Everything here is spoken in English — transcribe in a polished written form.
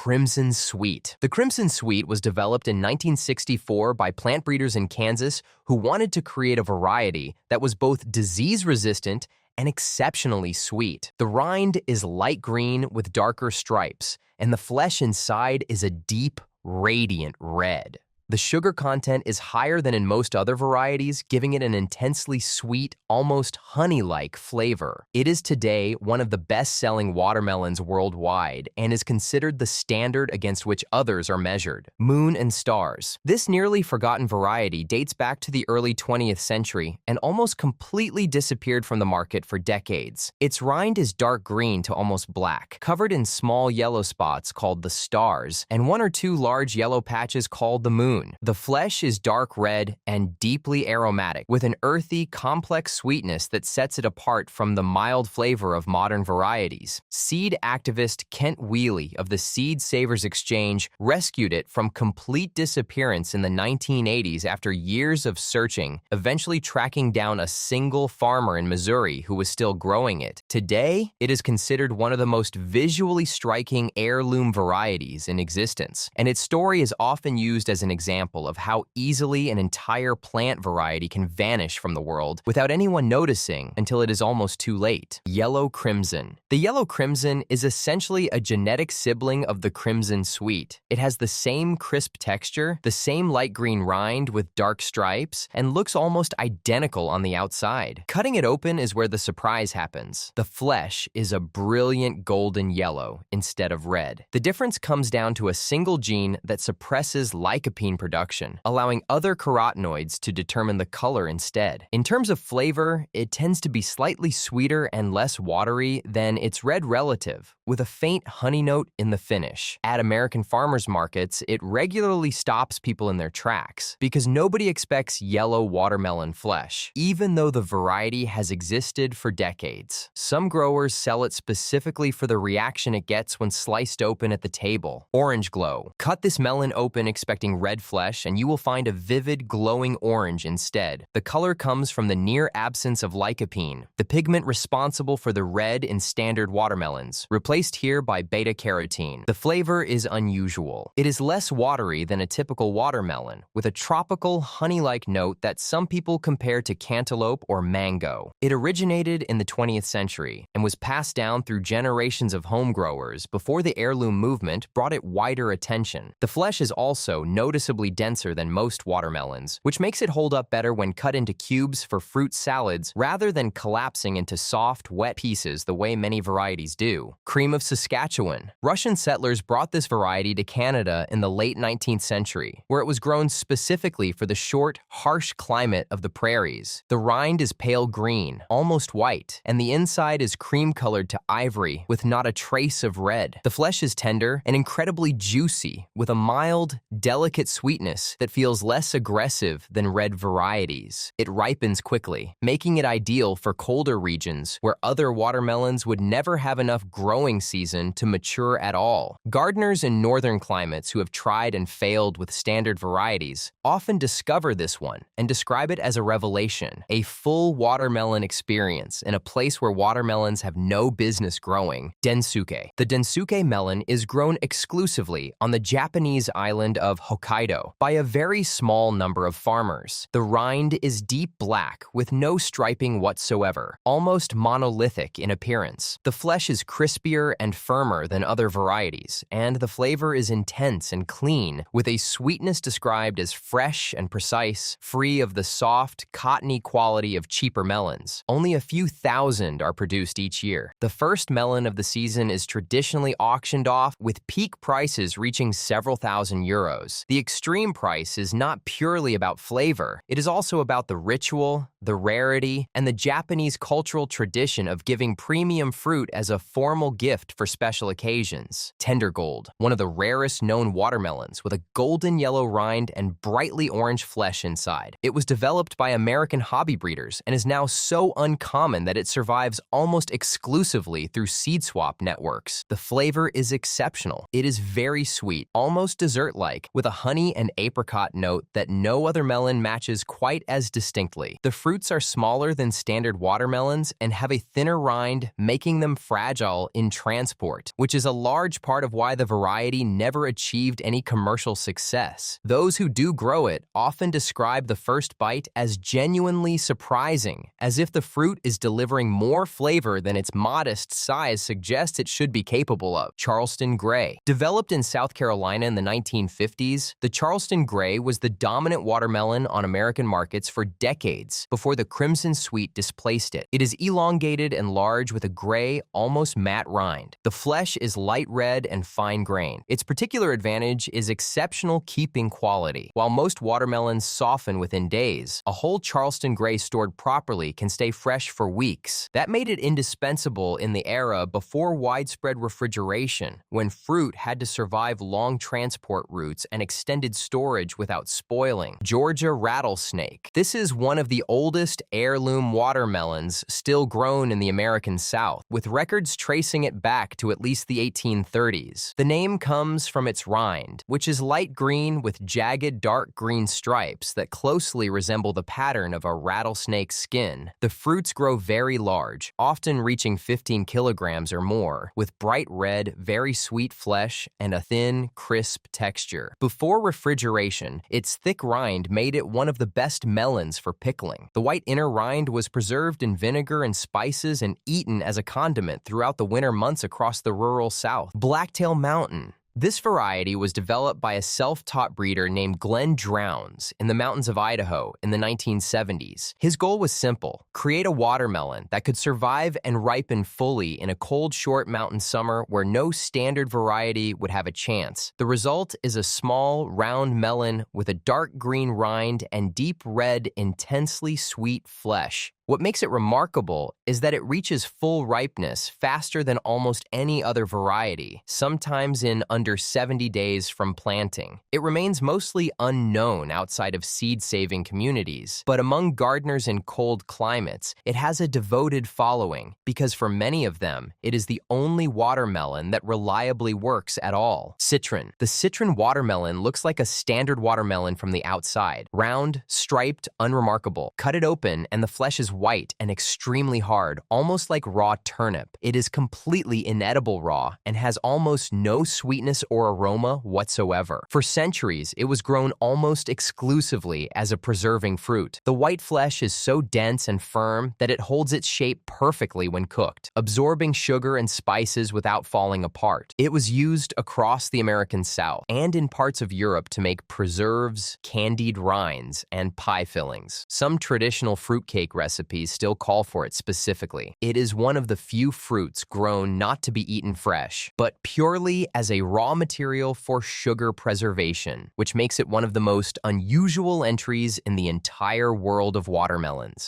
Crimson Sweet. The Crimson Sweet was developed in 1964 by plant breeders in Kansas who wanted to create a variety that was both disease-resistant and exceptionally sweet. The rind is light green with darker stripes, and the flesh inside is a deep, radiant red. The sugar content is higher than in most other varieties, giving it an intensely sweet, almost honey-like flavor. It is today one of the best-selling watermelons worldwide and is considered the standard against which others are measured. Moon and Stars. This nearly forgotten variety dates back to the early 20th century and almost completely disappeared from the market for decades. Its rind is dark green to almost black, covered in small yellow spots called the stars, and one or two large yellow patches called the moon. The flesh is dark red and deeply aromatic, with an earthy, complex sweetness that sets it apart from the mild flavor of modern varieties. Seed activist Kent Wheely of the Seed Savers Exchange rescued it from complete disappearance in the 1980s after years of searching, eventually tracking down a single farmer in Missouri who was still growing it. Today, it is considered one of the most visually striking heirloom varieties in existence, and its story is often used as an example of how easily an entire plant variety can vanish from the world without anyone noticing until it is almost too late. Yellow Crimson. The Yellow Crimson is essentially a genetic sibling of the Crimson Sweet. It has the same crisp texture, the same light green rind with dark stripes, and looks almost identical on the outside. Cutting it open is where the surprise happens. The flesh is a brilliant golden yellow instead of red. The difference comes down to a single gene that suppresses lycopene production, allowing other carotenoids to determine the color instead. In terms of flavor, it tends to be slightly sweeter and less watery than its red relative, with a faint honey note in the finish. At American farmers markets, it regularly stops people in their tracks because nobody expects yellow watermelon flesh, even though the variety has existed for decades. Some growers sell it specifically for the reaction it gets when sliced open at the table. Orange Glow. Cut this melon open expecting red flesh, and you will find a vivid, glowing orange instead. The color comes from the near absence of lycopene, the pigment responsible for the red in standard watermelons, replaced here by beta-carotene. The flavor is unusual. It is less watery than a typical watermelon, with a tropical, honey-like note that some people compare to cantaloupe or mango. It originated in the 20th century and was passed down through generations of home growers before the heirloom movement brought it wider attention. The flesh is also noticeably denser than most watermelons, which makes it hold up better when cut into cubes for fruit salads rather than collapsing into soft, wet pieces the way many varieties do. Cream of Saskatchewan. Russian settlers brought this variety to Canada in the late 19th century, where it was grown specifically for the short, harsh climate of the prairies. The rind is pale green, almost white, and the inside is cream-colored to ivory with not a trace of red. The flesh is tender and incredibly juicy, with a mild, delicate sweetness that feels less aggressive than red varieties. It ripens quickly, making it ideal for colder regions where other watermelons would never have enough growing season to mature at all. Gardeners in northern climates who have tried and failed with standard varieties often discover this one and describe it as a revelation, a full watermelon experience in a place where watermelons have no business growing. Densuke. The Densuke melon is grown exclusively on the Japanese island of Hokkaido by a very small number of farmers. The rind is deep black with no striping whatsoever, almost monolithic in appearance. The flesh is crispier and firmer than other varieties, and the flavor is intense and clean, with a sweetness described as fresh and precise, free of the soft, cottony quality of cheaper melons. Only a few thousand are produced each year. The first melon of the season is traditionally auctioned off, with peak prices reaching several thousand euros. The extreme price is not purely about flavor. It is also about the ritual, the rarity, and the Japanese cultural tradition of giving premium fruit as a formal gift for special occasions. Tender Gold, one of the rarest known watermelons with a golden yellow rind and brightly orange flesh inside. It was developed by American hobby breeders and is now so uncommon that it survives almost exclusively through seed swap networks. The flavor is exceptional. It is very sweet, almost dessert-like, with a honey honey and apricot note that no other melon matches quite as distinctly. The fruits are smaller than standard watermelons and have a thinner rind, making them fragile in transport, which is a large part of why the variety never achieved any commercial success. Those who do grow it often describe the first bite as genuinely surprising, as if the fruit is delivering more flavor than its modest size suggests it should be capable of. Charleston Gray. Developed in South Carolina in the 1950s, the Charleston Gray was the dominant watermelon on American markets for decades before the Crimson Sweet displaced it. It is elongated and large with a gray, almost matte rind. The flesh is light red and fine-grained. Its particular advantage is exceptional keeping quality. While most watermelons soften within days, a whole Charleston Gray stored properly can stay fresh for weeks. That made it indispensable in the era before widespread refrigeration, when fruit had to survive long transport routes and extended storage without spoiling. Georgia Rattlesnake. This is one of the oldest heirloom watermelons still grown in the American South, with records tracing it back to at least the 1830s. The name comes from its rind, which is light green with jagged dark green stripes that closely resemble the pattern of a rattlesnake's skin. The fruits grow very large, often reaching 15 kilograms or more, with bright red, very sweet flesh and a thin, crisp texture. Before refrigeration, its thick rind made it one of the best melons for pickling. The white inner rind was preserved in vinegar and spices and eaten as a condiment throughout the winter months across the rural South. Blacktail Mountain. This variety was developed by a self-taught breeder named Glenn Drowns in the mountains of Idaho in the 1970s. His goal was simple: create a watermelon that could survive and ripen fully in a cold, short mountain summer where no standard variety would have a chance. The result is a small, round melon with a dark green rind and deep red, intensely sweet flesh. What makes it remarkable is that it reaches full ripeness faster than almost any other variety, sometimes in under 70 days from planting. It remains mostly unknown outside of seed-saving communities, but among gardeners in cold climates, it has a devoted following because for many of them, it is the only watermelon that reliably works at all. Citron. The citron watermelon looks like a standard watermelon from the outside. Round, striped, unremarkable. Cut it open and the flesh is white and extremely hard, almost like raw turnip. It is completely inedible raw and has almost no sweetness or aroma whatsoever. For centuries, it was grown almost exclusively as a preserving fruit. The white flesh is so dense and firm that it holds its shape perfectly when cooked, absorbing sugar and spices without falling apart. It was used across the American South and in parts of Europe to make preserves, candied rinds, and pie fillings. Some traditional fruitcake recipes still call for it specifically. It is one of the few fruits grown not to be eaten fresh, but purely as a raw material for sugar preservation, which makes it one of the most unusual entries in the entire world of watermelons.